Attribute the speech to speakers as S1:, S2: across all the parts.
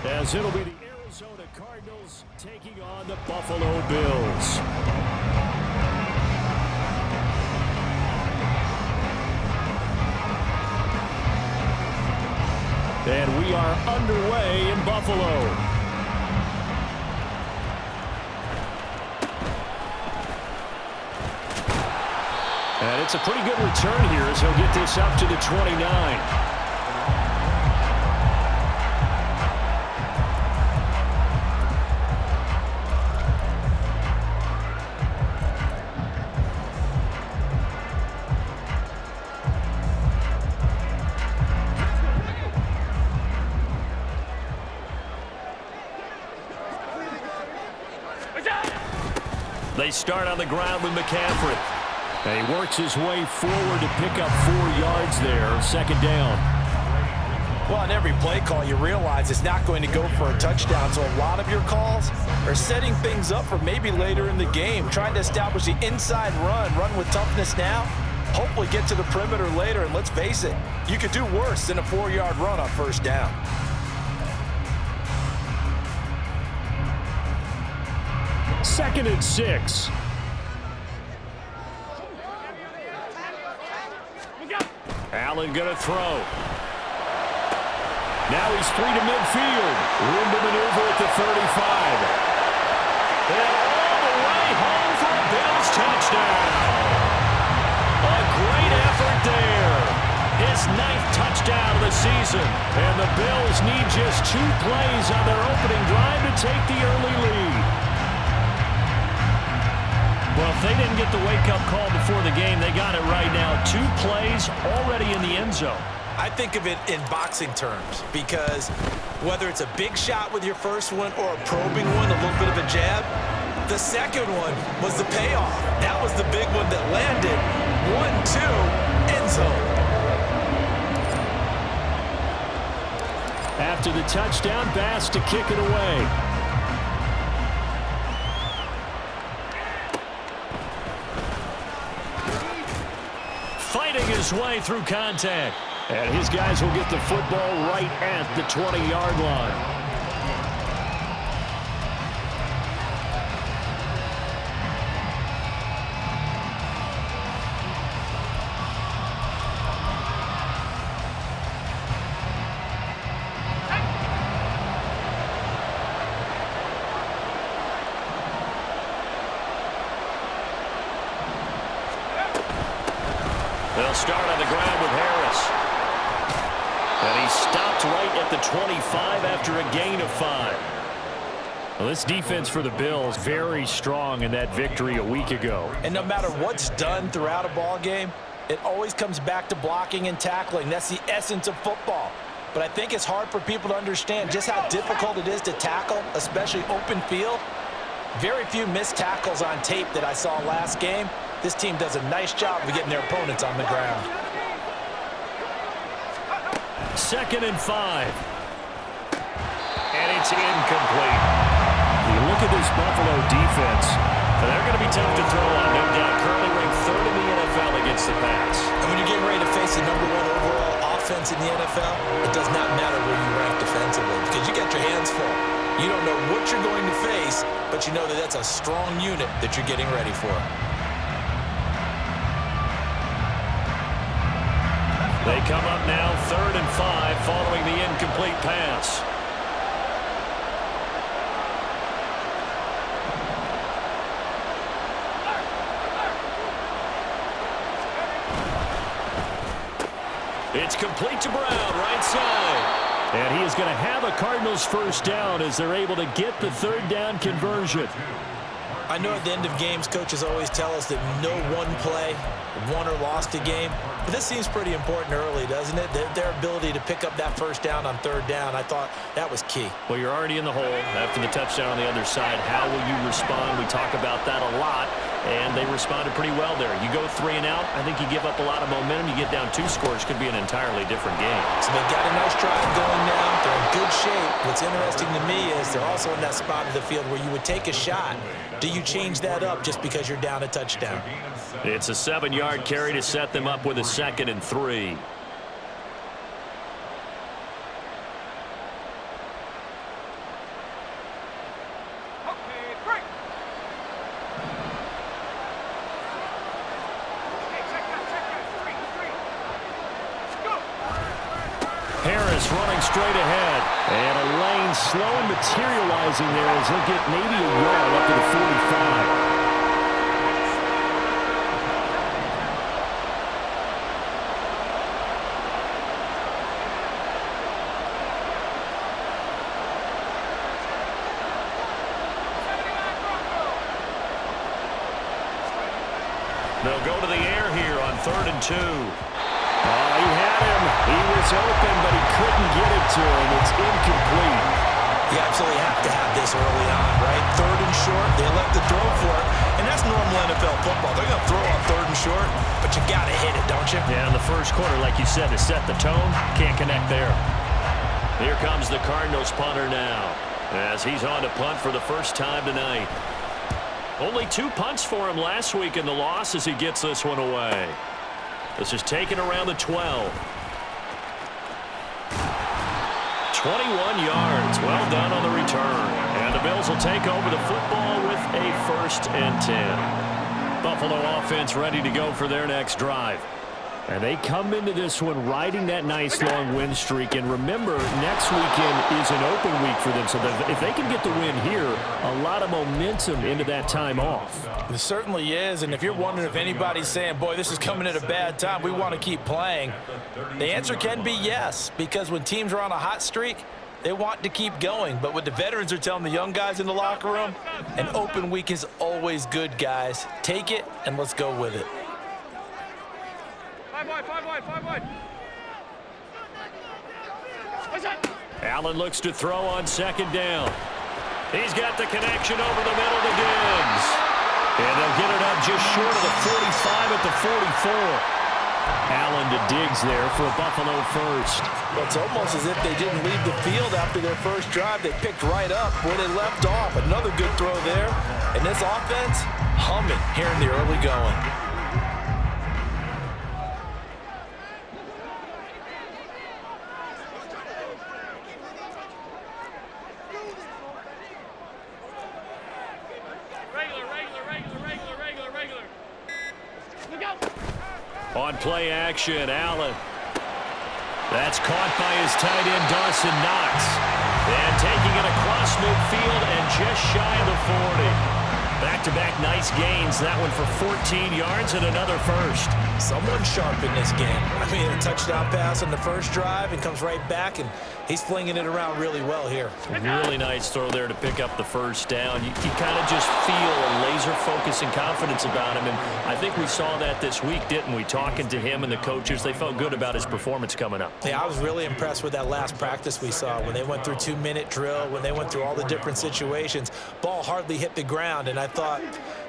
S1: As it'll be the Arizona Cardinals taking on the Buffalo Bills. And we are underway in Buffalo. And it's a pretty good return here as he'll get this up to the 29. They start on the ground with McCaffrey. And he works his way forward to pick up 4 yards there, second down.
S2: Well, on every play call, you realize it's not going to go for a touchdown, so a lot of your calls are setting things up for maybe later in the game, trying to establish the inside run with toughness now, hopefully get to the perimeter later, and let's face it, you could do worse than a 4-yard run on first down.
S1: Second and 6. Allen going to throw. Now he's free to midfield. Room to maneuver at the 35. And all the way home for a Bills touchdown. A great effort there. His 9th touchdown of the season. And the Bills need just 2 plays on their opening drive to take the early lead. Well, if they didn't get the wake-up call before the game, they got it right now. 2 plays already in the end zone.
S2: I think of it in boxing terms because whether it's a big shot with your first one or a probing one, a little bit of a jab, the second one was the payoff. That was the big one that landed. 1-2, end zone.
S1: After the touchdown, Bass to kick it away. Fighting his way through contact. And his guys will get the football right at the 20-yard line. They'll start on the ground with Harris. And he stopped right at the 25 after a gain of 5. Well, this defense for the Bills, very strong in that victory a week ago.
S2: And no matter what's done throughout a ball game, it always comes back to blocking and tackling. That's the essence of football. But I think it's hard for people to understand just how difficult it is to tackle, especially open field. Very few missed tackles on tape that I saw last game. This team does a nice job of getting their opponents on the ground.
S1: Second and 5. And it's incomplete. You look at this Buffalo defense, and they're going to be tough to throw on, no doubt. Currently ranked 3rd in the NFL against the pass.
S2: And when you're getting ready to face the #1 overall offense in the NFL, it does not matter where you rank defensively because you got your hands full. You don't know what you're going to face, but you know that that's a strong unit that you're getting ready for.
S1: They come up now 3rd and 5 following the incomplete pass. It's complete to Brown, right side. And he is going to have a Cardinals first down as they're able to get the 3rd down conversion.
S2: I know at the end of games, coaches always tell us that no one play won or lost a game. But this seems pretty important early, doesn't it? Their ability to pick up that first down on 3rd down, I thought that was key.
S1: Well, you're already in the hole after the touchdown on the other side. How will you respond? We talk about that a lot, and they responded pretty well there. You go 3 and out, I think you give up a lot of momentum. You get down 2 scores, could be an entirely different game.
S2: So they've got a nice drive going now. They're in good shape. What's interesting to me is they're also in that spot of the field where you would take a shot. Do you change that up just because you're down a touchdown?
S1: It's a 7-yard carry to set them up with a 2nd and 3. offense running straight ahead. And a lane slow and materializing there as he'll get maybe a yard up to the 45. They'll go to the air here on 3rd and 2. He had him. He was open, but he couldn't get it to him. It's incomplete.
S2: You absolutely have to have this early on, right? 3rd and short, they elect to throw for it. And that's normal NFL football. They're going to throw on 3rd and short, but you got to hit it, don't you?
S1: Yeah, in the first quarter, like you said, to set the tone, can't connect there. Here comes the Cardinals punter now, as he's on to punt for the first time tonight. Only 2 punts for him last week in the loss as he gets this one away. This is taken around the 12. 21 yards. Well done on the return. And the Bills will take over the football with a 1st and 10. Buffalo offense ready to go for their next drive. And they come into this one riding that nice long win streak. And remember, next weekend is an open week for them. So that if they can get the win here, a lot of momentum into that time off.
S2: It certainly is. And if you're wondering if anybody's saying, boy, this is coming at a bad time, we want to keep playing, the answer can be yes. Because when teams are on a hot streak, they want to keep going. But what the veterans are telling the young guys in the locker room, an open week is always good, guys. Take it and let's go with it.
S3: 5 wide.
S1: Allen looks to throw on 2nd down. He's got the connection over the middle to Diggs. And they'll get it up just short of the 45 at the 44. Allen to Diggs there for a Buffalo first.
S2: Well, it's almost as if they didn't leave the field after their first drive. They picked right up where they left off. Another good throw there. And this offense, humming here in the early going.
S1: On play action, Allen. That's caught by his tight end, Dawson Knox. And taking it across midfield and just shy of the 40. Back-to-back nice gains. That one for 14 yards and another first.
S2: Someone sharp in this game. I mean, a touchdown pass on the first drive and comes right back, and he's flinging it around really well here.
S1: Really nice throw there to pick up the first down. You kind of just feel a laser focus and confidence about him, and I think we saw that this week, didn't we? Talking to him and the coaches, they felt good about his performance coming up.
S2: Yeah, I was really impressed with that last practice we saw when they went through 2-minute drill, when they went through all the different situations. Ball hardly hit the ground, and I thought,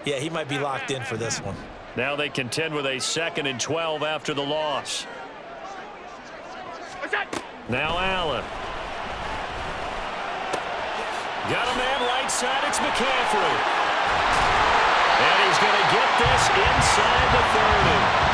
S2: yeah, he might be locked in for this one.
S1: Now they contend with a 2nd and 12 after the loss. Now Allen. Got a man right side, it's McCaffrey. And he's going to get this inside the 30.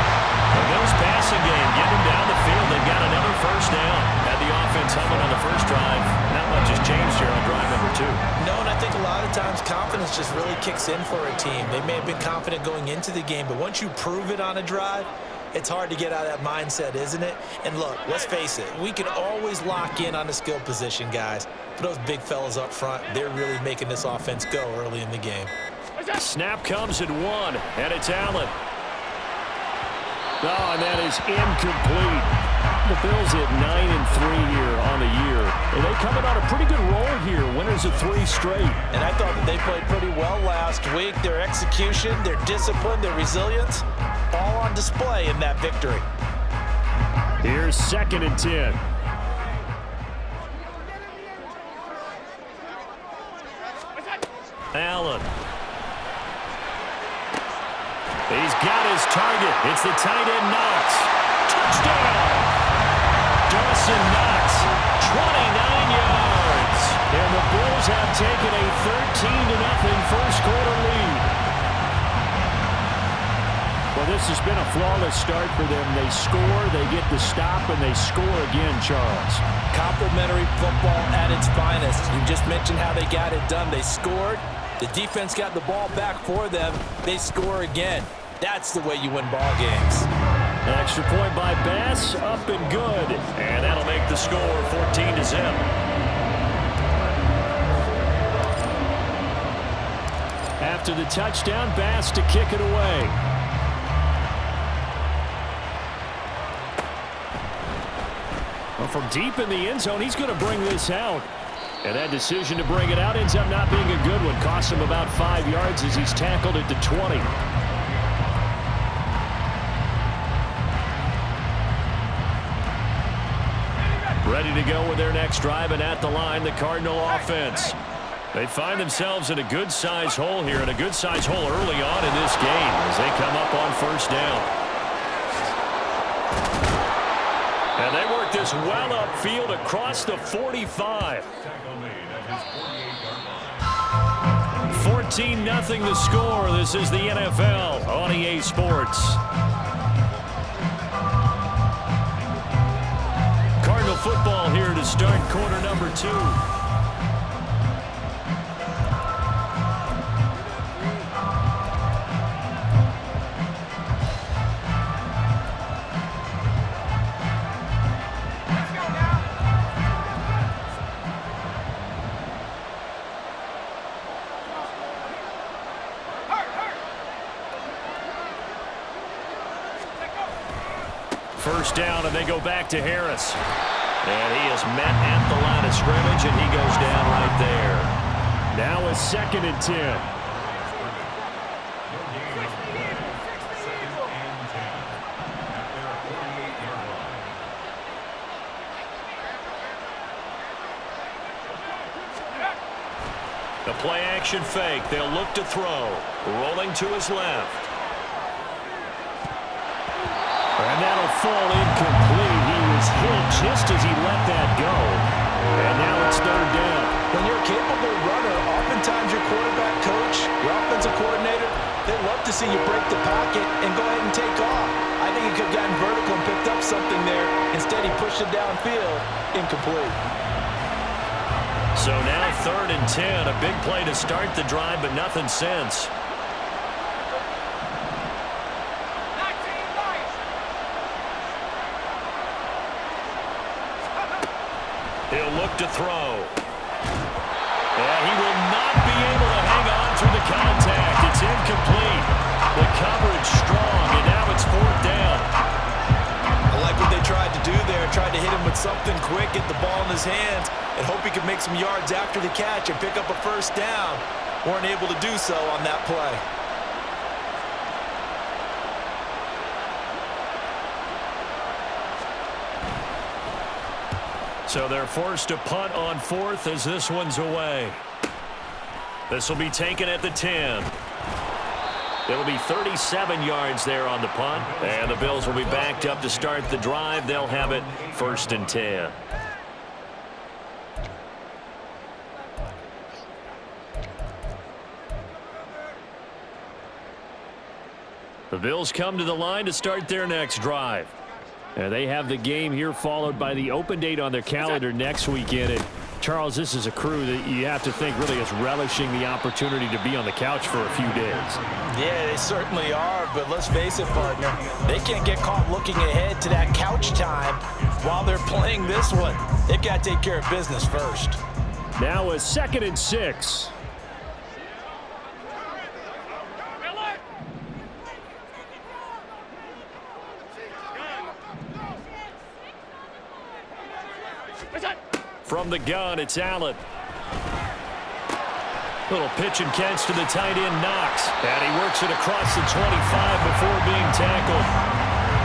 S1: The Bills passing game, get him down the field. They've got another first down. Had the offense humming on the first drive. Not much has changed here on drive number 2.
S2: No, and I think a lot of times confidence just really kicks in for a team. They may have been confident going into the game, but once you prove it on a drive, it's hard to get out of that mindset, isn't it? And look, let's face it, we can always lock in on the skill position, guys. But those big fellas up front, they're really making this offense go early in the game.
S1: Snap comes at 1, and it's Allen. Oh, and that is incomplete. The Bills at 9-3 here on the year. And they coming on a pretty good roll here. Winners of 3 straight.
S2: And I thought that they played pretty well last week. Their execution, their discipline, their resilience, all on display in that victory.
S1: Here's 2nd and 10. Allen. He's got his target. It's the tight end, Knox. Touchdown! Dawson Knox, 29 yards. And the Bills have taken a 13-0 first quarter lead. Well, this has been a flawless start for them. They score, they get the stop, and they score again, Charles.
S2: Complimentary football at its finest. You just mentioned how they got it done. They scored. The defense got the ball back for them. They score again. That's the way you win ball games.
S1: Extra point by Bass, up and good. And that'll make the score 14-0. After the touchdown, Bass to kick it away. Well, from deep in the end zone, he's going to bring this out. And that decision to bring it out ends up not being a good one. Costs him about 5 yards as he's tackled at the 20. Ready to go with their next drive, and at the line, the Cardinal offense. They find themselves in a good-size hole here, and a good-size hole early on in this game as they come up on first down. And they work this well upfield across the 45. 14-0 the score. This is the NFL on EA Sports. Cardinal football here to start quarter number 2. First down, and they go back to Harris. And he is met at the line of scrimmage, and he goes down right there. Now a 2nd and 10. The play action fake. They'll look to throw. Rolling to his left. And that'll fall incomplete. He was hit just as he let that go. And now it's 3rd down.
S2: When you're a capable runner, oftentimes your quarterback coach, your offensive coordinator, they love to see you break the pocket and go ahead and take off. I think he could have gotten vertical and picked up something there. Instead, he pushed it downfield. Incomplete.
S1: So now 3rd and 10. A big play to start the drive, but nothing since. He'll look to throw. And he will not be able to hang on through the contact. It's incomplete. The coverage strong, and now it's 4th down.
S2: I like what they tried to do there. Tried to hit him with something quick, get the ball in his hands, and hope he could make some yards after the catch and pick up a first down. Weren't able to do so on that play.
S1: So they're forced to punt on 4th as this one's away. This will be taken at the 10. It'll be 37 yards there on the punt, and the Bills will be backed up to start the drive. They'll have it 1st and 10. The Bills come to the line to start their next drive. And they have the game here followed by the open date on their calendar next weekend. And Charles, this is a crew that you have to think really is relishing the opportunity to be on the couch for a few days.
S2: Yeah, they certainly are, but let's face it, partner, they can't get caught looking ahead to that couch time while they're playing this one. They've got to take care of business first.
S1: Now a 2nd and 6. From the gun, it's Allen. Little pitch and catch to the tight end, Knox. And he works it across the 25 before being tackled.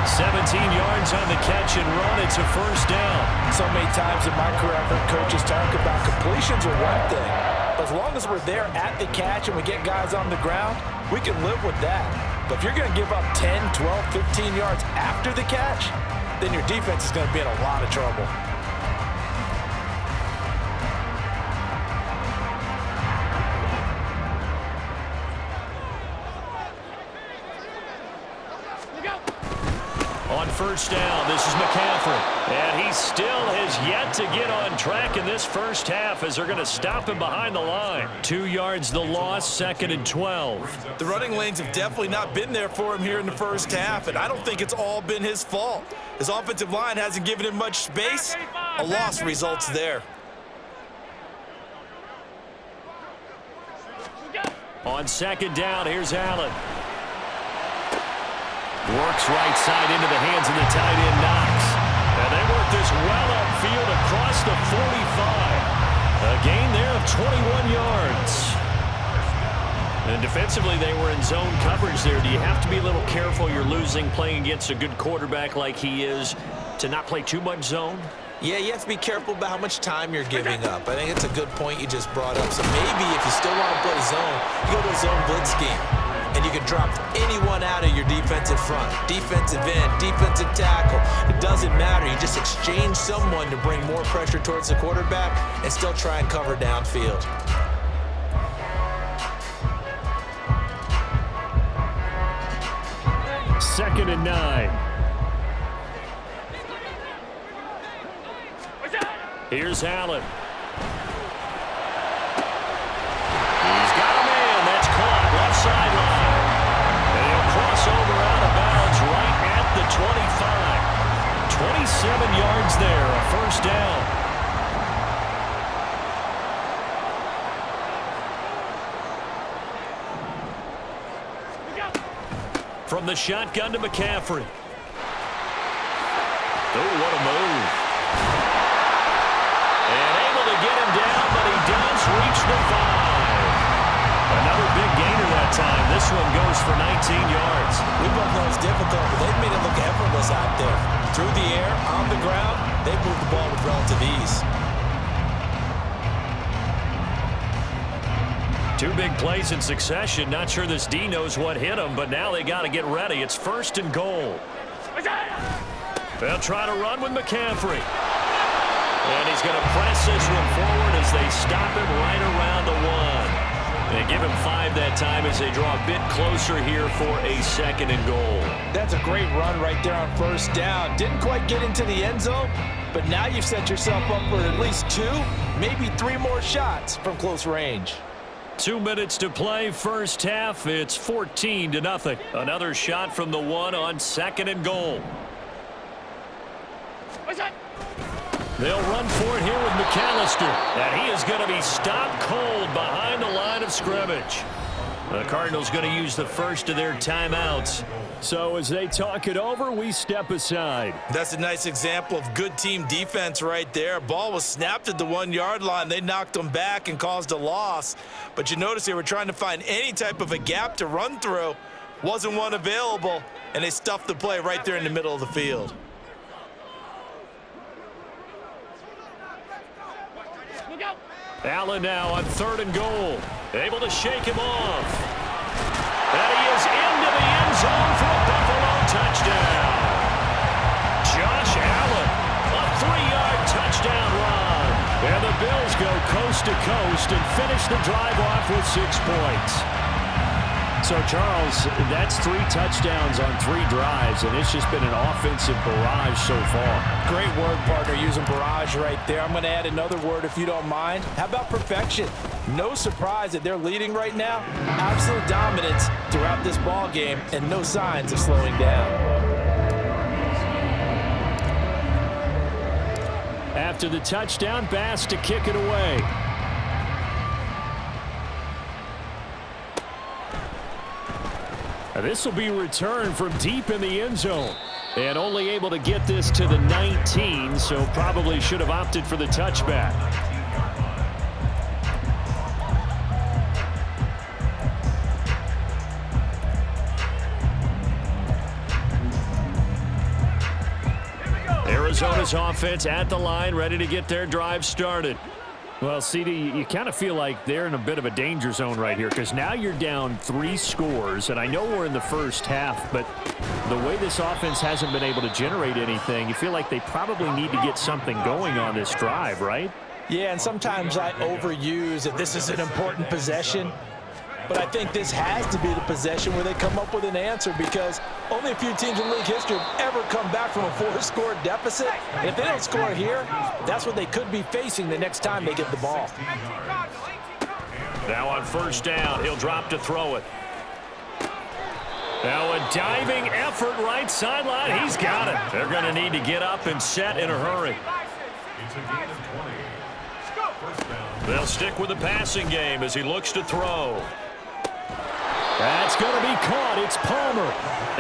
S1: 17 yards on the catch and run. It's a first down.
S2: So many times in my career, I've heard coaches talk about completions are one thing. But as long as we're there at the catch and we get guys on the ground, we can live with that. But if you're going to give up 10, 12, 15 yards after the catch, then your defense is going to be in a lot of trouble.
S1: first down. This is McCaffrey. And he still has yet to get on track in this first half as they're going to stop him behind the line. 2 yards the loss, 2nd and 12.
S2: The running lanes have definitely not been there for him here in the first half, and I don't think it's all been his fault. His offensive line hasn't given him much space. A loss results there.
S1: On 2nd down, here's Allen. Works right side into the hands of the tight end, Knox. And they work this well upfield across the 45. A gain there of 21 yards. And defensively, they were in zone coverage there. Do you have to be a little careful? You're losing playing against a good quarterback like he is to not play too much zone?
S2: Yeah, you have to be careful about how much time you're giving up. I think it's a good point you just brought up. So maybe if you still want to play zone, you go to a zone blitz scheme. And you can drop anyone out of your defensive front. Defensive end, defensive tackle. It doesn't matter. You just exchange someone to bring more pressure towards the quarterback and still try and cover downfield.
S1: Second and 9. Here's Allen. He's got a man. That's caught. Left sideline. And he'll cross over out of bounds right at the 25. 27 yards there. A first down. From the shotgun to McCaffrey. Oh, what a move. And able to get him down, but he does reach the 5. Another big gainer that time. This one goes for 19 yards.
S2: We both know it's difficult, but they've made it look effortless out there. Through the air, on the ground, they've moved the ball with relative ease.
S1: 2 big plays in succession. Not sure this D knows what hit him, but now they got to get ready. It's 1st and goal. They'll try to run with McCaffrey. And he's going to press this one forward as they stop him right around the 1. They give him 5 that time as they draw a bit closer here for a 2nd and goal.
S2: That's a great run right there on first down. Didn't quite get into the end zone, but now you've set yourself up for at least 2, maybe 3 more shots from close range.
S1: 2 minutes to play, first half. It's 14-0. Another shot from the 1 on 2nd and goal. They'll run for it here with McAllister. And he is going to be stopped cold behind the line of scrimmage. The Cardinals going to use the first of their timeouts. So as they talk it over, we step aside.
S2: That's a nice example of good team defense right there. Ball was snapped at the 1-yard line. They knocked them back and caused a loss. But you notice they were trying to find any type of a gap to run through. Wasn't one available, and they stuffed the play right there in the middle of the field.
S1: Allen now on 3rd and goal. Able to shake him off. And he is into the end zone for a Buffalo touchdown. Josh Allen, a 3-yard touchdown run. And the Bills go coast to coast and finish the drive off with 6 points. So, Charles, that's 3 touchdowns on 3 drives, and it's just been an offensive barrage so far.
S2: Great word, partner, using barrage right there. I'm going to add another word if you don't mind. How about perfection? No surprise that they're leading right now. Absolute dominance throughout this ball game, and no signs of slowing down.
S1: After the touchdown, Bass to kick it away. This will be returned from deep in the end zone. And only able to get this to the 19, so probably should have opted for the touchback. Arizona's offense at the line, ready to get their drive started. Well, CD, you kind of feel like they're in a bit of a danger zone right here because now you're down 3 scores, and I know we're in the first half, but the way this offense hasn't been able to generate anything, you feel like they probably need to get something going on this drive, right?
S2: Yeah, and sometimes I overuse that this is an important possession. But I think this has to be the possession where they come up with an answer, because only a few teams in league history have ever come back from a 4-score deficit. And if they don't score here, that's what they could be facing the next time they get the ball.
S1: Now on first down, he'll drop to throw it. Now a diving effort right sideline. He's got it. They're going to need to get up and set in a hurry. They'll stick with the passing game as he looks to throw. That's going to be caught. It's Palmer.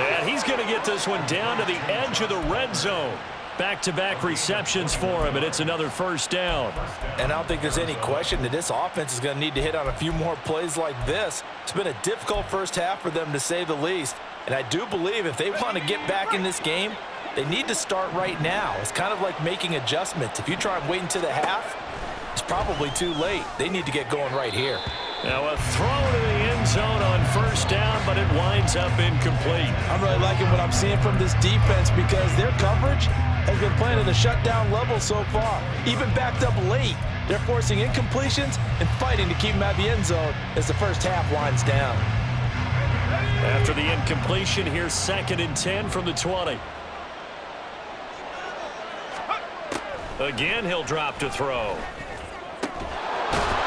S1: And he's going to get this one down to the edge of the red zone. Back-to-back receptions for him, and it's another first down.
S2: And I don't think there's any question that this offense is going to need to hit on a few more plays like this. It's been a difficult first half for them, to say the least. And I do believe if they want to get back in this game, they need to start right now. It's kind of like making adjustments. If you try and wait until the half, it's probably too late. They need to get going right here.
S1: Now a throw to the end zone on first down, but it winds up incomplete.
S2: I'm really liking what I'm seeing from this defense, because their coverage has been playing at a shutdown level so far. Even backed up late, they're forcing incompletions and fighting to keep them out of the end zone as the first half winds down.
S1: After the incompletion, here's 2nd and 10 from the 20. Again, he'll drop to throw.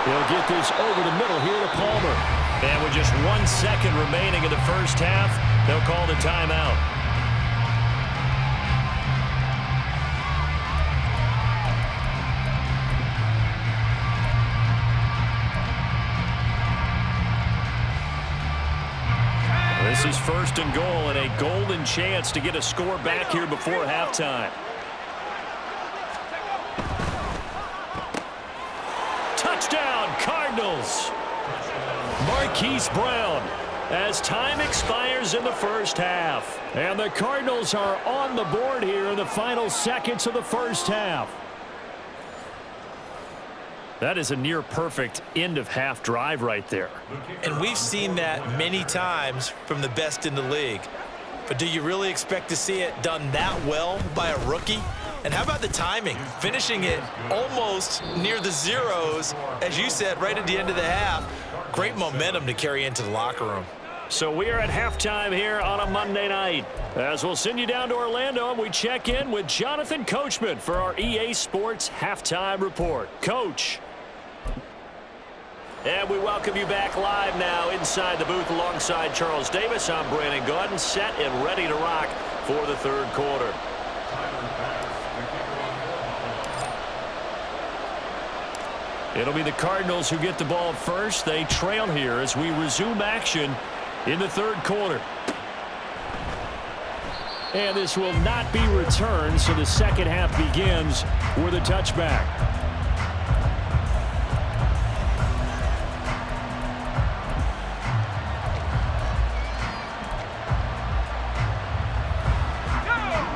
S1: He'll get this over the middle here to Palmer. And with just 1 second remaining in the first half, they'll call the timeout. This is 1st and goal, and a golden chance to get a score back here before halftime. Touchdown, Cardinals. Marquise Brown as time expires in the first half. And the Cardinals are on the board here in the final seconds of the first half. That is a near-perfect end-of-half drive right there.
S2: And we've seen that many times from the best in the league. But do you really expect to see it done that well by a rookie? And how about the timing? Finishing it almost near the zeros, as you said, right at the end of the half. Great momentum to carry into the locker room.
S1: So we are at halftime here on a Monday night. As we'll send you down to Orlando, and we check in with Jonathan Coachman for our EA Sports Halftime Report. Coach. And we welcome you back live now inside the booth alongside Charles Davis. I'm Brandon Gaudin, set and ready to rock for the third quarter. It'll be the Cardinals who get the ball first. They trail here as we resume action in the third quarter. And this will not be returned, so the second half begins with a touchback.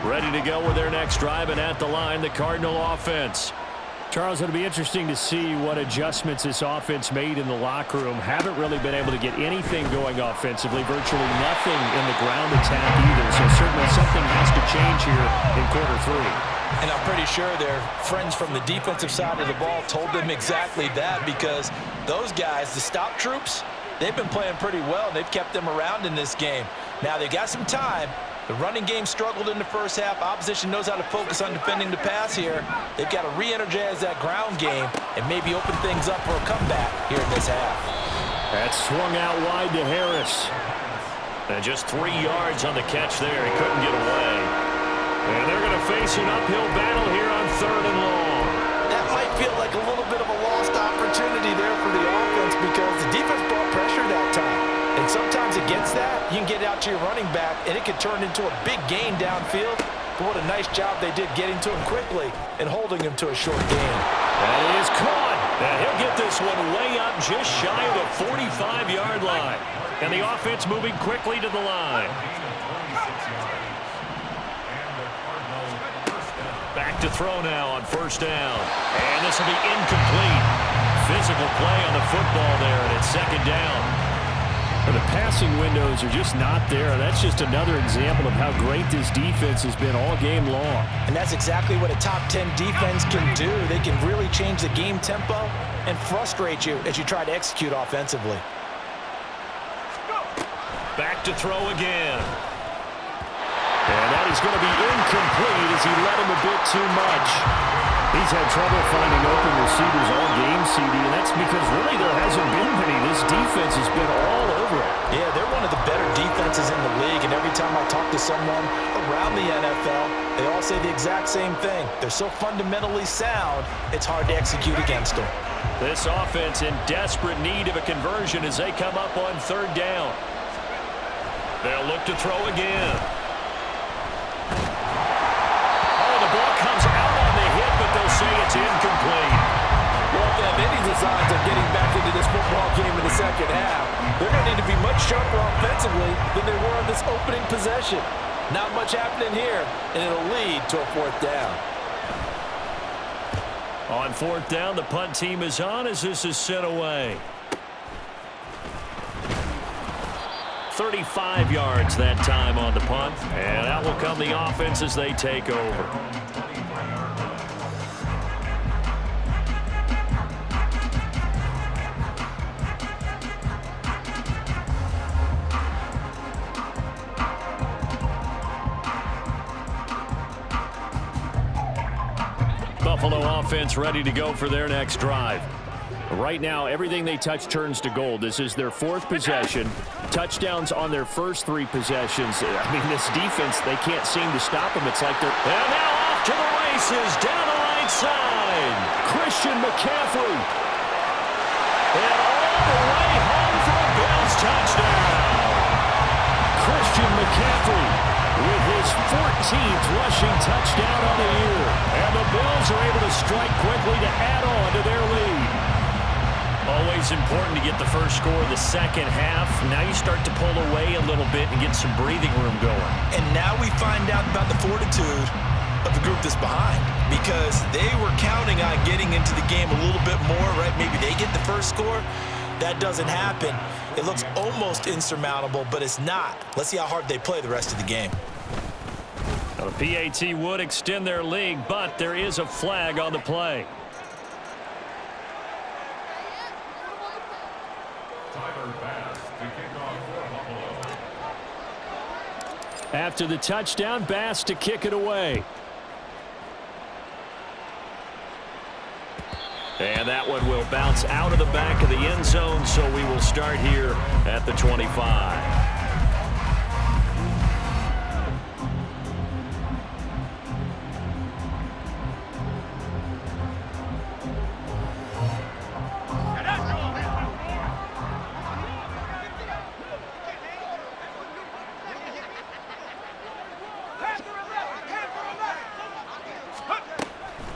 S1: Ready to go with their next drive, and at the line, the Cardinal offense. Charles, it'll be interesting to see what adjustments this offense made in the locker room. Haven't really been able to get anything going offensively, virtually nothing in the ground attack either. So certainly something has to change here in quarter 3.
S2: And I'm pretty sure their friends from the defensive side of the ball told them exactly that, because those guys, the stop troops, they've been playing pretty well. They've kept them around in this game. Now they got some time. The running game struggled in the first half. Opposition knows how to focus on defending the pass here. They've got to re-energize that ground game and maybe open things up for a comeback here in this half.
S1: That's swung out wide to Harris. And just 3 yards on the catch there. He couldn't get away. And they're going to face an uphill battle here on 3rd and long.
S2: That might feel like a little bit of a lost opportunity there for the offense, because the defense brought pressure that time. And sometimes against that, you can get out to your running back, and it can turn into a big gain downfield. But what a nice job they did getting to him quickly and holding him to a short gain.
S1: And he is caught. And he'll get this one way up just shy of the 45-yard line. And the offense moving quickly to the line. Back to throw now on first down. And this will be incomplete. Physical play on the football there, and it's 2nd down. The passing windows are just not there. That's just another example of how great this defense has been all game long.
S2: And that's exactly what a top 10 defense can do. They can really change the game tempo and frustrate you as you try to execute offensively.
S1: Back to throw again. And that is going to be incomplete as he led him a bit too much. He's had trouble finding open receivers all game, CD, and that's because really there hasn't been many. This defense has been all over it.
S2: Yeah, they're one of the better defenses in the league, and every time I talk to someone around the NFL, they all say the exact same thing. They're so fundamentally sound, it's hard to execute against them.
S1: This offense in desperate need of a conversion as they come up on third down. They'll look to throw again. Oh, the ball comes out on the hit, but they'll say it's incomplete.
S3: Well, if they have any designs of getting back into this football game in the second half, they're going to need to be much sharper offensively than they were on this opening possession. Not much happening here, and it'll lead to a fourth down.
S1: On fourth down, the punt team is on as this is sent away. 35 yards that time on the punt, and out will come the offense as they take over. Buffalo offense ready to go for their next drive. Right now, everything they touch turns to gold. This is their fourth possession. Touchdowns on their first three possessions. I mean, this defense, they can't seem to stop them. It's like they're... And now off to the races, down the right side. Christian McCaffrey. And all the way home for a Bills touchdown. Christian McCaffrey with his 14th rushing touchdown on the year. And the Bills are able to strike quickly to add on to their lead. Always important to get the first score of the second half. Now you start to pull away a little bit and get some breathing room going.
S2: And now we find out about the fortitude of the group that's behind, because they were counting on getting into the game a little bit more, right? Maybe they get the first score. That doesn't happen. It looks almost insurmountable, but it's not. Let's see how hard they play the rest of the game.
S1: Now the PAT would extend their lead, but there is a flag on the play. After the touchdown, Bass to kick it away. And that one will bounce out of the back of the end zone, so we will start here at the 25.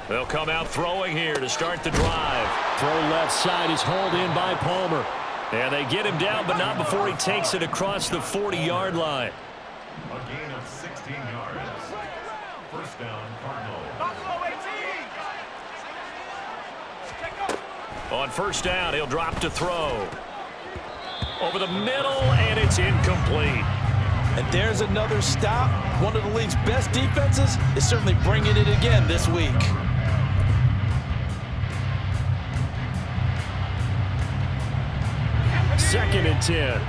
S1: They'll come out throwing here to start the drive. Throw left side is hauled in by Palmer. And they get him down, but not before he takes it across the 40-yard line.
S4: A gain of 16 yards. First down, Cardinals.
S1: On first down, he'll drop to throw. Over the middle, and it's incomplete.
S2: And there's another stop. One of the league's best defenses is certainly bringing it again this week.
S1: Second and 10.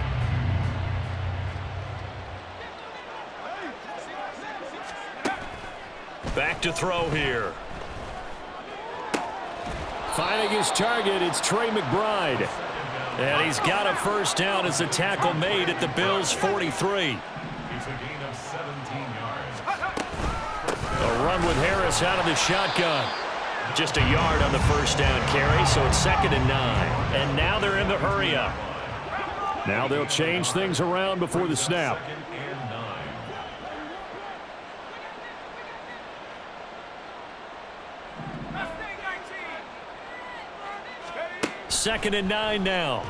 S1: Back to throw here. Finding his target, it's Trey McBride. And he's got a first down as a tackle made at the Bills' 43.
S4: It's a gain of 17 yards.
S1: A run with Harris out of the shotgun. Just a yard on the first down carry, so it's second and 9. And now they're in the hurry up. Now they'll change things around before the snap. Second and 9 now.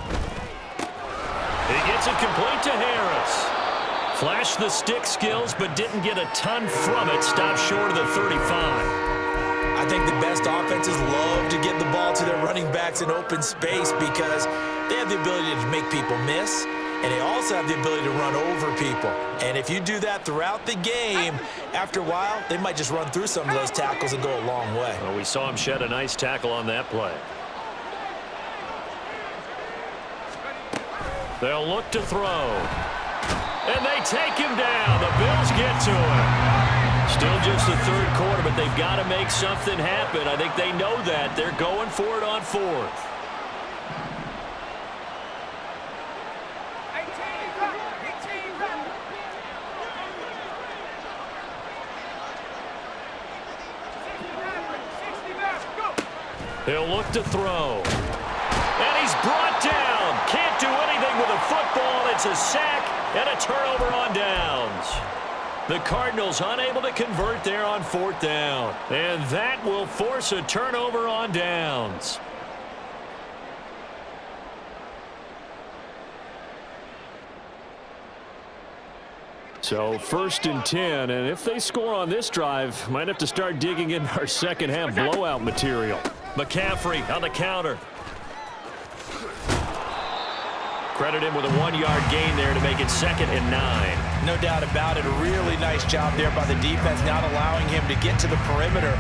S1: He gets it complete to Harris. Flashed the stick skills, but didn't get a ton from it. Stopped short of the 35.
S2: I think the best offenses love to get the ball to their running backs in open space because they have the ability to make people miss, and they also have the ability to run over people. And if you do that throughout the game, after a while, they might just run through some of those tackles and go a long way.
S1: Well, we saw him shed a nice tackle on that play. They'll look to throw. And they take him down. The Bills get to him. Still just the third quarter, but they've got to make something happen. I think they know that. They're going for it on fourth. He'll look to throw. And he's brought down. Can't do anything with a football. It's a sack and a turnover on downs. The Cardinals unable to convert there on fourth down. And that will force a turnover on downs. So 1st and 10, and if they score on this drive, might have to start digging in our second half blowout material. McCaffrey on the counter. Credit him with a 1-yard gain there to make it 2nd and 9.
S2: No doubt about it. A really nice job there by the defense, not allowing him to get to the perimeter.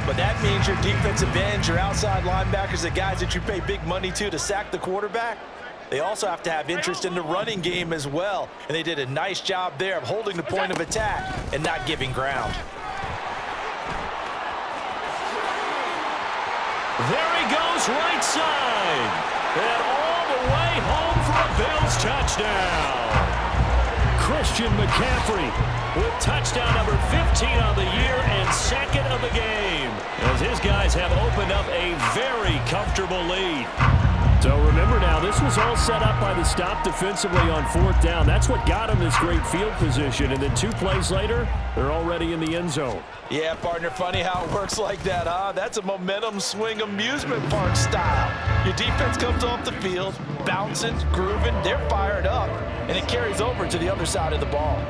S2: But that means your defensive ends, your outside linebackers, the guys that you pay big money to sack the quarterback, they also have to have interest in the running game as well. And they did a nice job there of holding the point of attack and not giving ground.
S1: There he goes, right side. And all the way home for a Bills touchdown. Christian McCaffrey with touchdown number 15 on the year and 2nd of the game, as his guys have opened up a very comfortable lead. So remember now, this was all set up by the stop defensively on 4th down. That's what got them this great field position. And then 2 plays later, they're already in the end zone.
S2: Yeah, partner, funny how it works like that, huh? That's a momentum swing amusement park style. Your defense comes off the field, bouncing, grooving, they're fired up, and it carries over to the other side of the ball.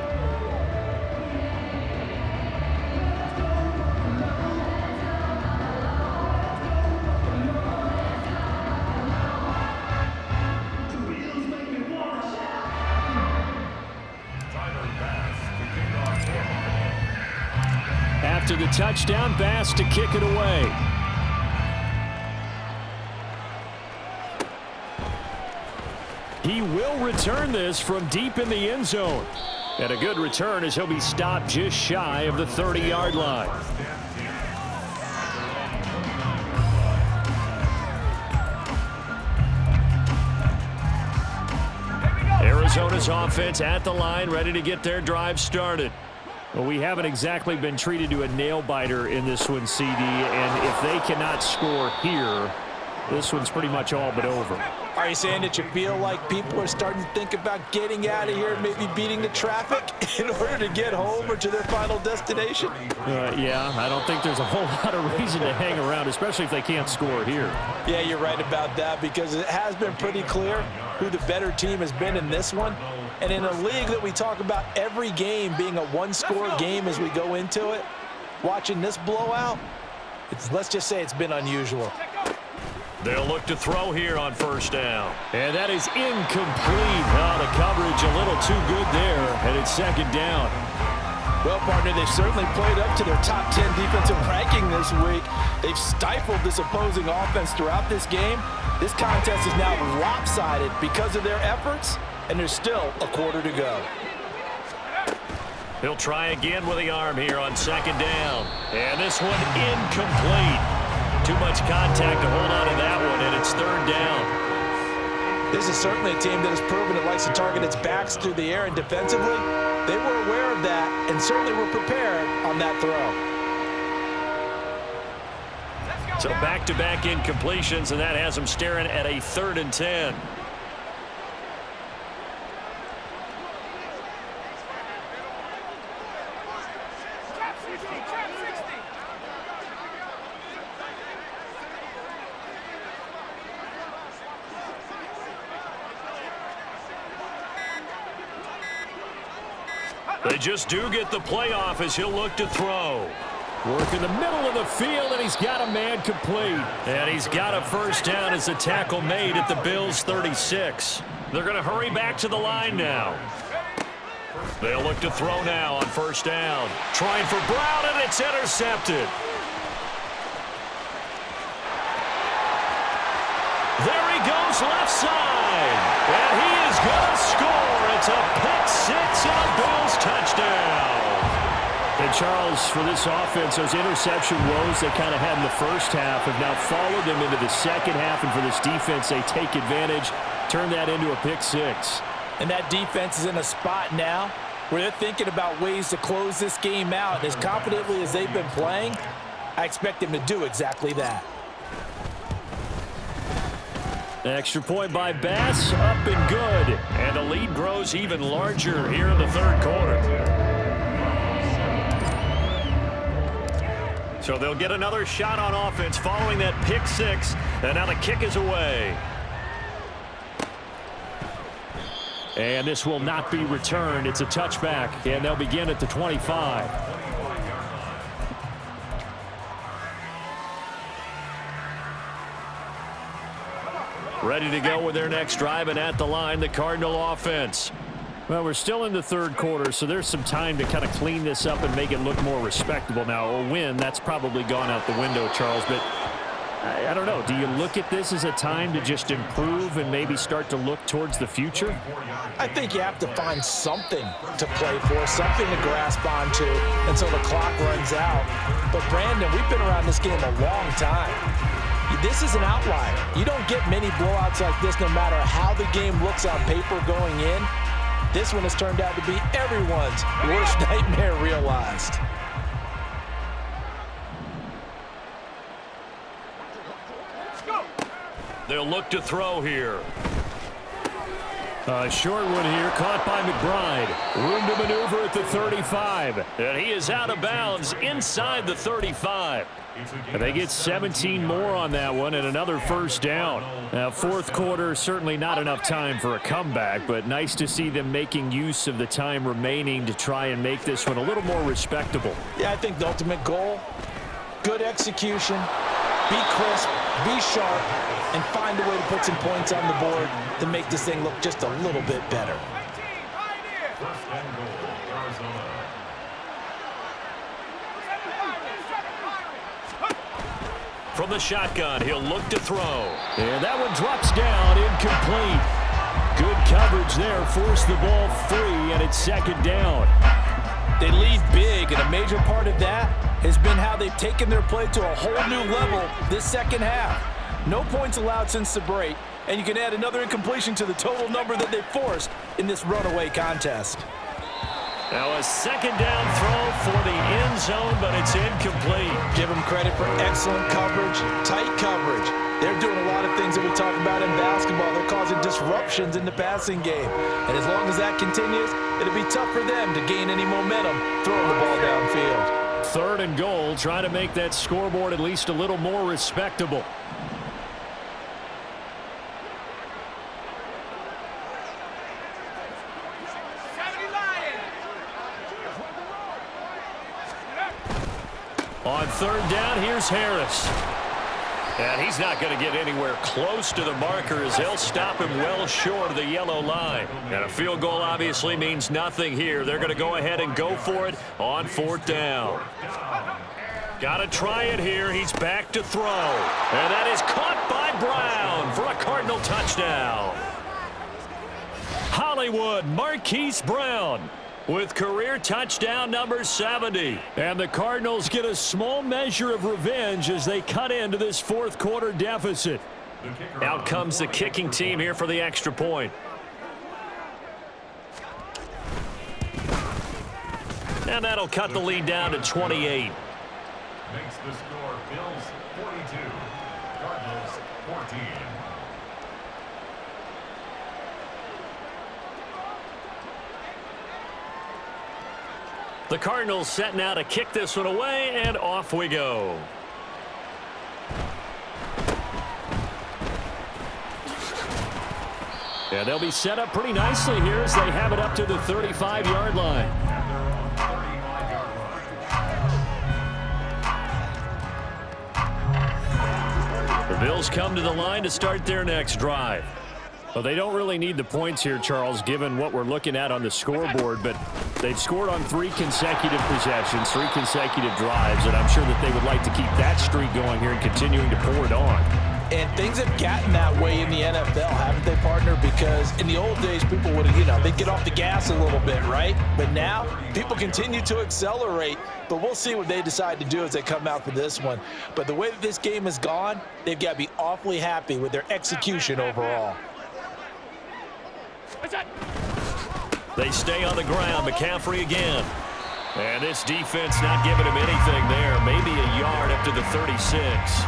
S1: After the touchdown, Bass to kick it away. He will return this from deep in the end zone. And a good return as he'll be stopped just shy of the 30-yard line. Arizona's offense at the line, ready to get their drive started. Well, we haven't exactly been treated to a nail-biter in this one, CD, and if they cannot score here, this one's pretty much all but over.
S2: Are you saying that you feel like people are starting to think about getting out of here, maybe beating the traffic in order to get home or to their final destination?
S1: Yeah, I don't think there's a whole lot of reason to hang around, especially if they can't score here.
S2: Yeah, you're right about that, because it has been pretty clear who the better team has been in this one. And in a league that we talk about every game being a one-score game as we go into it, watching this blowout, let's just say it's been unusual.
S1: They'll look to throw here on 1st down. And that is incomplete. Oh, the coverage a little too good there, and it's 2nd down.
S2: Well, partner, they've certainly played up to their top 10 defensive ranking this week. They've stifled this opposing offense throughout this game. This contest is now lopsided because of their efforts, and there's still a quarter to go.
S1: He'll try again with the arm here on 2nd down. And this one incomplete. Too much contact to hold on to that one, and it's 3rd down.
S2: This is certainly a team that has proven it likes to target its backs through the air, and defensively, they were aware of that and certainly were prepared on that throw.
S1: So back-to-back incompletions, and that has them staring at a 3rd and 10. They just do get the playoff as he'll look to throw. Work in the middle of the field, and he's got a man complete. And he's got a 1st down as the tackle made at the Bills' 36. They're going to hurry back to the line now. They'll look to throw now on 1st down. Trying for Brown, and it's intercepted. There he goes. goes left side. And he is going to score. It's a pick six and a Bills touchdown.
S5: And Charles, for this offense, those interception woes they kind of had in the first half have now followed them into the second half. And for this defense, they take advantage, turn that into a pick six.
S2: And that defense is in a spot now where they're thinking about ways to close this game out. And as confidently as they've been playing, I expect them to do exactly that.
S5: Extra point by Bass, up and good.
S1: And the lead grows even larger here in the third quarter. So they'll get another shot on offense following that pick six. And now the kick is away.
S5: And this will not be returned. It's a touchback, and they'll begin at the 25.
S1: Ready to go with their next drive, and at the line, the Cardinal offense.
S5: Well, we're still in the third quarter, so there's some time to kind of clean this up and make it look more respectable. Now, a win, that's probably gone out the window, Charles, but I don't know. Do you look at this as a time to just improve and maybe start to look towards the future?
S2: I think you have to find something to play for, something to grasp onto until the clock runs out. But, Brandon, we've been around this game a long time. This is an outlier. You don't get many blowouts like this no matter how the game looks on paper going in. This one has turned out to be everyone's worst nightmare realized.
S1: They'll look to throw here.
S5: A short one here, caught by McBride.
S1: Room to maneuver at the 35. And he is out of bounds inside the 35.
S5: And they get 17 more on that one and another first down. Now, fourth quarter, certainly not enough time for a comeback, but nice to see them making use of the time remaining to try and make this one a little more respectable.
S2: Yeah, I think the ultimate goal, good execution, be crisp, be sharp, and find a way to put some points on the board to make this thing look just a little bit better.
S4: First and goal, Arizona.
S1: From the shotgun, he'll look to throw.
S5: And that one drops down, incomplete. Good coverage there, forced the ball free, and it's second down.
S2: They lead big, and a major part of that has been how they've taken their play to a whole new level this second half. No points allowed since the break, and you can add another incompletion to the total number that they forced in this runaway contest.
S1: Now a second down throw for the end zone, but it's incomplete.
S2: Give them credit for excellent coverage, tight coverage. They're doing a lot of things that we talk about in basketball. They're causing disruptions in the passing game. And as long as that continues, it'll be tough for them to gain any momentum throwing the ball downfield.
S5: Third and goal, trying to make that scoreboard at least a little more respectable.
S1: On third down, here's Harris. And he's not going to get anywhere close to the marker as they'll stop him well short of the yellow line. And a field goal obviously means nothing here. They're going to go ahead and go for it on fourth down. Got to try it here. He's back to throw. And that is caught by Brown for a Cardinal touchdown. Hollywood Marquise Brown with career touchdown number 70.
S5: And the Cardinals get a small measure of revenge as they cut into this fourth quarter deficit.
S1: Out comes the kicking team here for the extra point. And that'll cut the lead down to 28.
S4: Makes the score Bills 42, Cardinals 14.
S1: The Cardinals set now to kick this one away, and off we go.
S5: Yeah, they'll be set up pretty nicely here as they have it up to the 35-yard line.
S1: The Bills come to the line to start their next drive.
S5: Well, they don't really need the points here, Charles, given what we're looking at on the scoreboard, but they've scored on 3 consecutive possessions, 3 consecutive drives, and I'm sure that they would like to keep that streak going here and continuing to pour it on.
S2: And things have gotten that way in the NFL, haven't they, partner? Because in the old days, people would, they'd get off the gas a little bit, right? But now, people continue to accelerate. But we'll see what they decide to do as they come out for this one. But the way that this game has gone, they've got to be awfully happy with their execution overall.
S1: They stay on the ground. McCaffrey again. And this defense not giving him anything there. Maybe a yard up to the 36.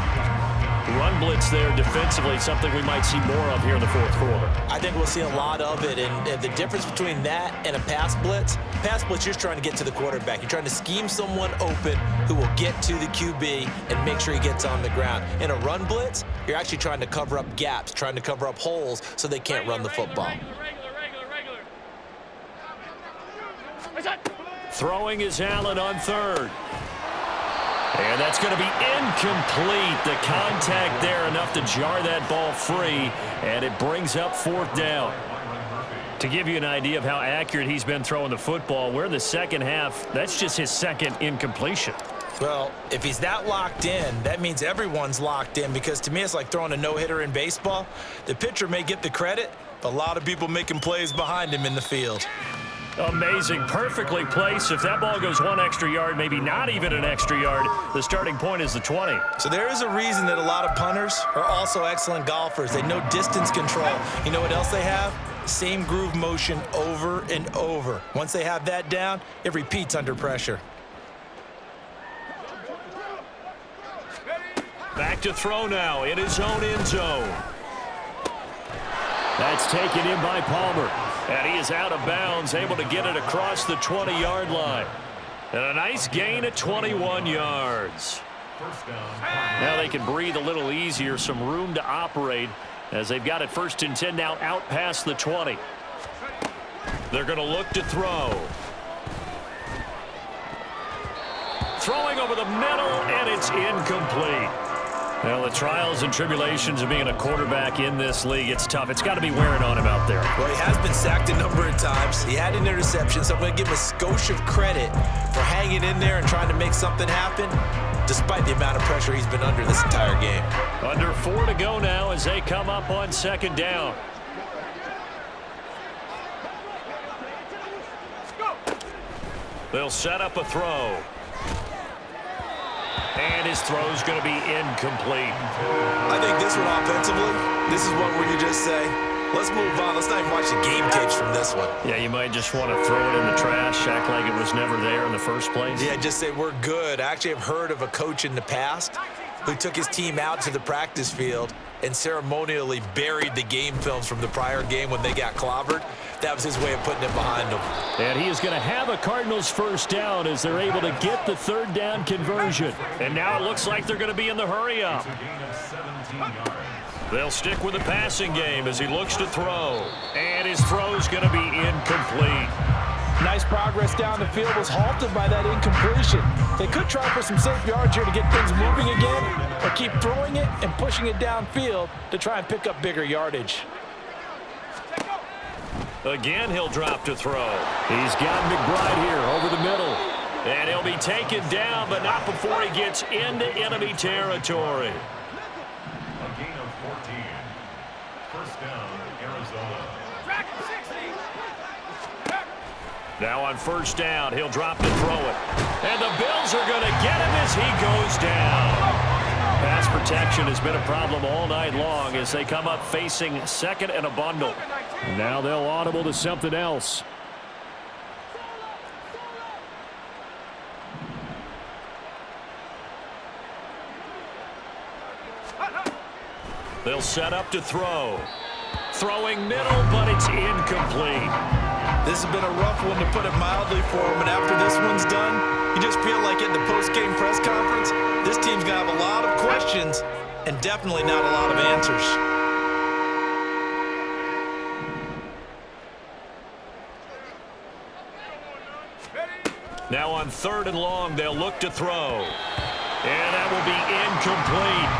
S1: Run blitz there defensively, something we might see more of here in the fourth quarter.
S2: I think we'll see a lot of it, and the difference between that and a pass blitz, you're just trying to get to the quarterback. You're trying to scheme someone open who will get to the QB and make sure he gets on the ground. In a run blitz, you're actually trying to cover up gaps, trying to cover up holes so they can't run the football.
S1: Throwing is Allen on third. And that's going to be incomplete. The contact there enough to jar that ball free, and it brings up fourth down. To give you an idea of how accurate he's been throwing the football, we're in the second half. That's just his second incompletion.
S2: Well, if he's that locked in, that means everyone's locked in, because to me it's like throwing a no-hitter in baseball. The pitcher may get the credit, but a lot of people making plays behind him in the field.
S1: Amazing, perfectly placed. If that ball goes one extra yard, maybe not even an extra yard, the starting point is the 20.
S2: So there is a reason that a lot of punters are also excellent golfers. They know distance control. You know what else they have? Same groove motion over and over. Once they have that down, it repeats under pressure.
S1: Back to throw now in his own end zone. That's taken in by Palmer. And he is out of bounds, able to get it across the 20-yard line. And a nice gain at 21 yards. Now they can breathe a little easier, some room to operate as they've got it 1st and 10 now out past the 20. They're going to look to throw. Throwing over the middle, and it's incomplete. Well, the trials and tribulations of being a quarterback in this league, it's tough. It's got to be wearing on him out there.
S2: Well, he has been sacked a number of times. He had an interception, so I'm going to give him a skosh of credit for hanging in there and trying to make something happen, despite the amount of pressure he's been under this entire game.
S1: Under 4 to go now as they come up on 2nd down. They'll set up a throw. And his throw's going to be incomplete.
S2: I think this one offensively, this is one where you just say, let's move on. Let's not even watch the game tapes from this one.
S1: Yeah, you might just want to throw it in the trash, act like it was never there in the first place.
S2: Yeah, just say we're good. I actually have heard of a coach in the past who took his team out to the practice field and ceremonially buried the game films from the prior game when they got clobbered. That was his way of putting it behind him.
S1: And he is going to have a Cardinals 1st down as they're able to get the 3rd down conversion. And now it looks like they're going to be in the hurry up. They'll stick with the passing game as he looks to throw. And his throw's going to be incomplete.
S2: Nice progress down the field was halted by that incompletion. They could try for some safe yards here to get things moving again, or keep throwing it and pushing it downfield to try and pick up bigger yardage.
S1: Again, he'll drop to throw. He's got McBride here over the middle. And he'll be taken down, but not before he gets into enemy territory.
S4: A gain of 14. 1st down, Arizona.
S1: Now on 1st down, he'll drop to throw it. And the Bills are going to get him as he goes down. Pass protection has been a problem all night long as they come up facing 2nd and a bundle. Now they'll audible to something else. They'll set up to throw. Throwing middle, but it's incomplete.
S2: This has been a rough one, to put it mildly, for him. And after this one's done, you just feel like at the post-game press conference, this team's going to have a lot of questions and definitely not a lot of answers.
S1: Now on 3rd and long, they'll look to throw. And that will be incomplete.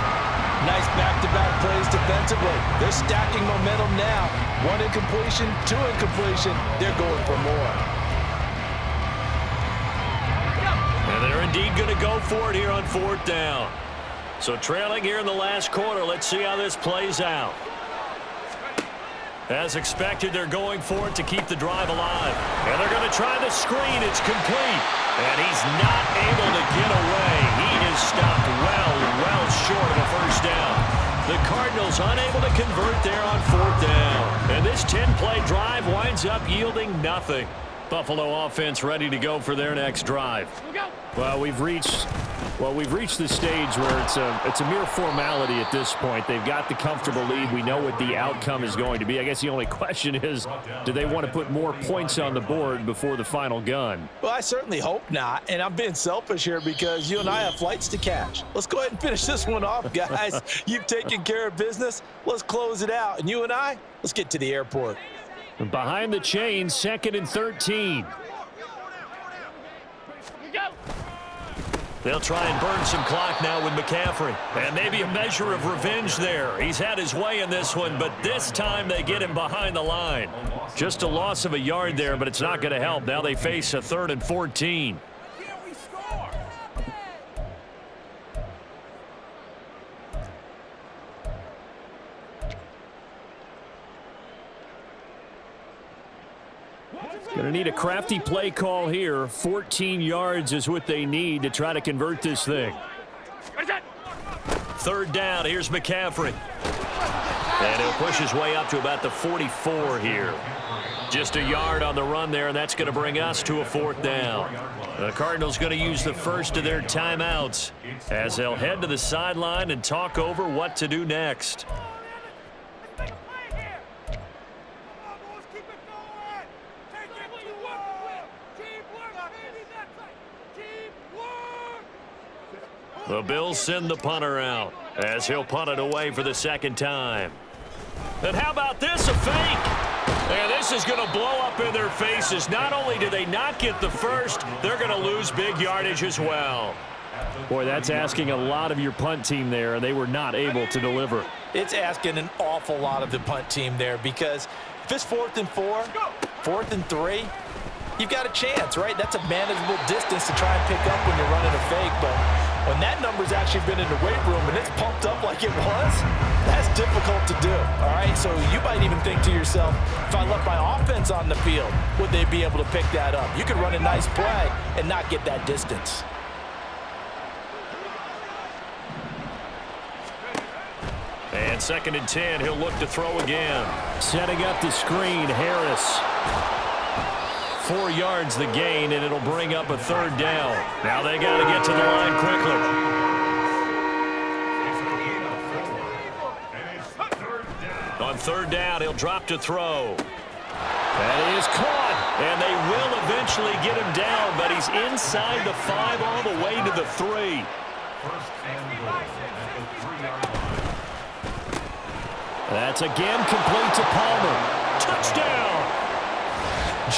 S2: Nice back-to-back plays defensively. They're stacking momentum now. 1 incompletion, 2 incompletion. They're going for more.
S1: And they're indeed going to go for it here on 4th down. So trailing here in the last quarter. Let's see how this plays out. As expected, they're going for it to keep the drive alive. And they're going to try the screen. It's complete. And he's not able to get away. He is stopped well short of a first down. The Cardinals unable to convert there on 4th down. And this 10-play drive winds up yielding nothing. Buffalo offense ready to go for their next drive.
S5: Well, we've reached the stage where it's a mere formality at this point. They've got the comfortable lead. We know what the outcome is going to be. I guess the only question is, do they want to put more points on the board before the final gun?
S2: Well, I certainly hope not, and I'm being selfish here because you and I have flights to catch. Let's go ahead and finish this one off, guys. You've taken care of business. Let's close it out, and you and I, let's get to the airport.
S5: Behind the chain, 2nd and 13.
S1: They'll try and burn some clock now with McCaffrey. And maybe a measure of revenge there. He's had his way in this one, but this time they get him behind the line. Just a loss of a yard there, but it's not going to help. Now they face a 3rd and 14.
S5: Going to need a crafty play call here. 14 yards is what they need to try to convert this thing.
S1: 3rd down. Here's McCaffrey. And he'll push his way up to about the 44 here. Just a yard on the run there, and that's going to bring us to a 4th down. The Cardinals going to use the first of their timeouts as they'll head to the sideline and talk over what to do next. The Bills send the punter out as he'll punt it away for the 2nd time. And how about this, a fake? And this is going to blow up in their faces. Not only do they not get the first, they're going to lose big yardage as well.
S5: Boy, that's asking a lot of your punt team there, and they were not able to deliver.
S2: It's asking an awful lot of the punt team there because if it's 4th and 4, 4th and 3, you've got a chance, right? That's a manageable distance to try and pick up when you're running a fake, but when that number's actually been in the weight room and it's pumped up like it was, that's difficult to do, all right? So you might even think to yourself, if I left my offense on the field, would they be able to pick that up? You could run a nice play and not get that distance.
S1: And 2nd and 10, he'll look to throw again.
S5: Setting up the screen, Harris.
S1: 4 yards the gain, and it'll bring up a 3rd down. Now they got to get to the line quickly. On 3rd down, he'll drop to throw.
S5: That is caught.
S1: And they will eventually get him down, but he's inside the 5 all the way to the 3.
S5: That's again complete to Palmer.
S1: Touchdown!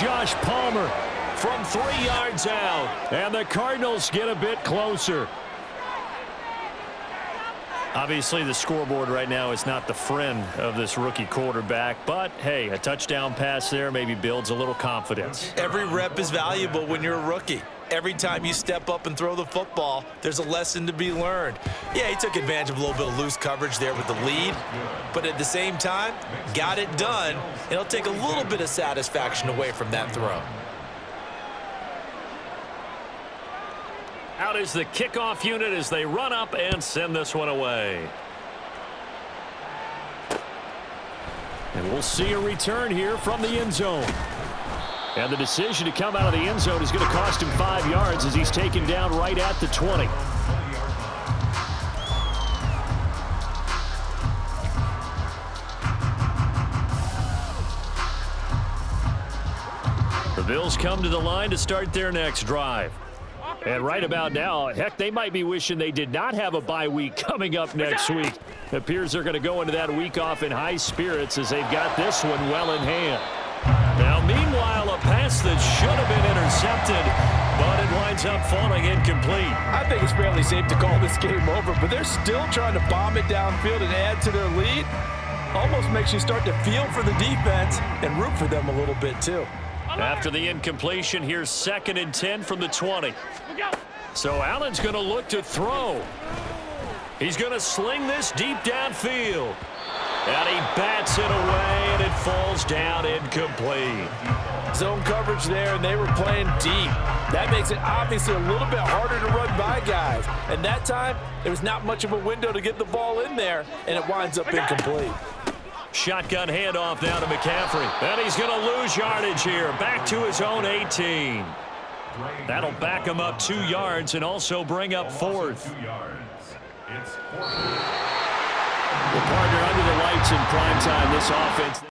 S5: Josh Palmer
S1: from 3 yards out.
S5: And the Cardinals get a bit closer.
S1: Obviously, the scoreboard right now is not the friend of this rookie quarterback, but, hey, a touchdown pass there maybe builds a little confidence.
S2: Every rep is valuable when you're a rookie. Every time you step up and throw the football, there's a lesson to be learned. Yeah, he took advantage of a little bit of loose coverage there with the lead, but at the same time, got it done. It'll take a little bit of satisfaction away from that throw.
S1: Out is the kickoff unit as they run up and send this one away.
S5: And we'll see a return here from the end zone. And the decision to come out of the end zone is going to cost him 5 yards as he's taken down right at the 20.
S1: The Bills come to the line to start their next drive.
S5: And right about now, heck, they might be wishing they did not have a bye week coming up next week. It appears they're going to go into that week off in high spirits as they've got this one well in hand.
S1: Now, meanwhile, a pass that should have been intercepted, but it winds up falling incomplete.
S2: I think it's fairly safe to call this game over, but they're still trying to bomb it downfield and add to their lead. Almost makes you start to feel for the defense and root for them a little bit, too.
S1: After the incompletion, here's 2nd and 10 from the 20. So Allen's going to look to throw. He's going to sling this deep downfield. And he bats it away, and it falls down incomplete.
S3: Zone coverage there, and they were playing deep. That makes it obviously a little bit harder to run by guys. And that time, there was not much of a window to get the ball in there, and it winds up incomplete.
S1: Shotgun handoff now to McCaffrey. And he's going to lose yardage here. Back to his own 18. That'll back him up 2 yards and also bring up 4th.
S4: 2 yards. It's 4th.
S5: The partner under the lights in prime time. This offense.